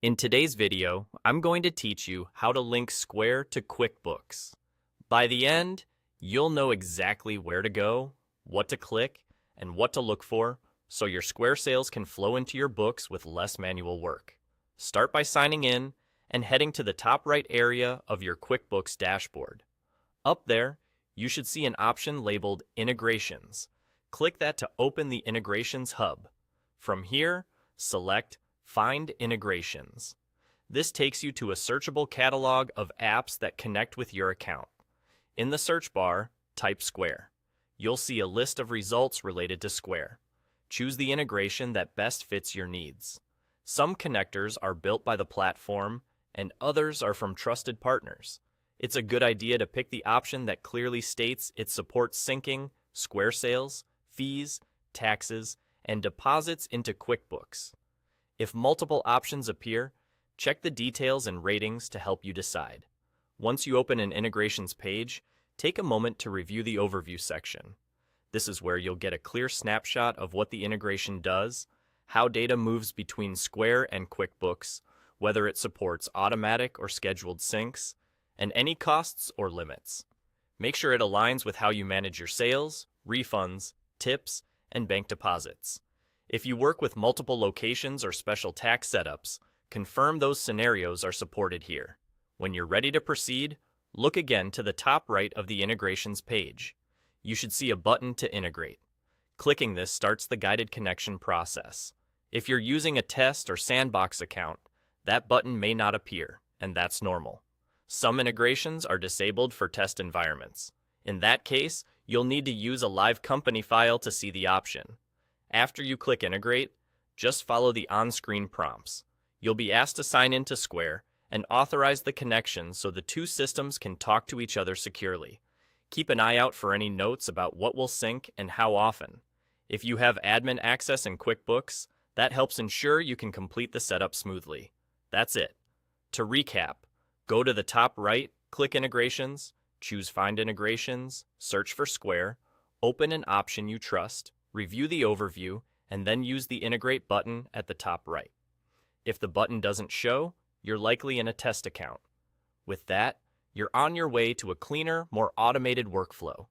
In today's video, I'm going to teach you how to link Square to QuickBooks. By the end, you'll know exactly where to go, what to click, and what to look for so your Square sales can flow into your books with less manual work. Start by signing in and heading to the top right area of your QuickBooks dashboard. Up there, you should see an option labeled Integrations. Click that to open the Integrations hub. From here, select Find Integrations. This takes you to a searchable catalog of apps that connect with your account. In the search bar, type Square. You'll see a list of results related to Square. Choose the integration that best fits your needs. Some connectors are built by the platform, and others are from trusted partners. It's a good idea to pick the option that clearly states it supports syncing Square sales, fees, taxes, and deposits into QuickBooks. If multiple options appear, check the details and ratings to help you decide. Once you open an integrations page, take a moment to review the overview section. This is where you'll get a clear snapshot of what the integration does, how data moves between Square and QuickBooks, whether it supports automatic or scheduled syncs, and any costs or limits. Make sure it aligns with how you manage your sales, refunds, tips, and bank deposits. If you work with multiple locations or special tax setups, confirm those scenarios are supported here. When you're ready to proceed, look again to the top right of the integrations page. You should see a button to integrate. Clicking this starts the guided connection process. If you're using a test or sandbox account, that button may not appear, and that's normal. Some integrations are disabled for test environments. In that case, you'll need to use a live company file to see the option. After you click Integrate, just follow the on-screen prompts. You'll be asked to sign into Square and authorize the connection so the two systems can talk to each other securely. Keep an eye out for any notes about what will sync and how often. If you have admin access in QuickBooks, that helps ensure you can complete the setup smoothly. That's it. To recap, go to the top right, click Integrations, choose Find Integrations, search for Square, open an option you trust, review the overview, and then use the Integrate button at the top right. If the button doesn't show, you're likely in a test account. With that, you're on your way to a cleaner, more automated workflow.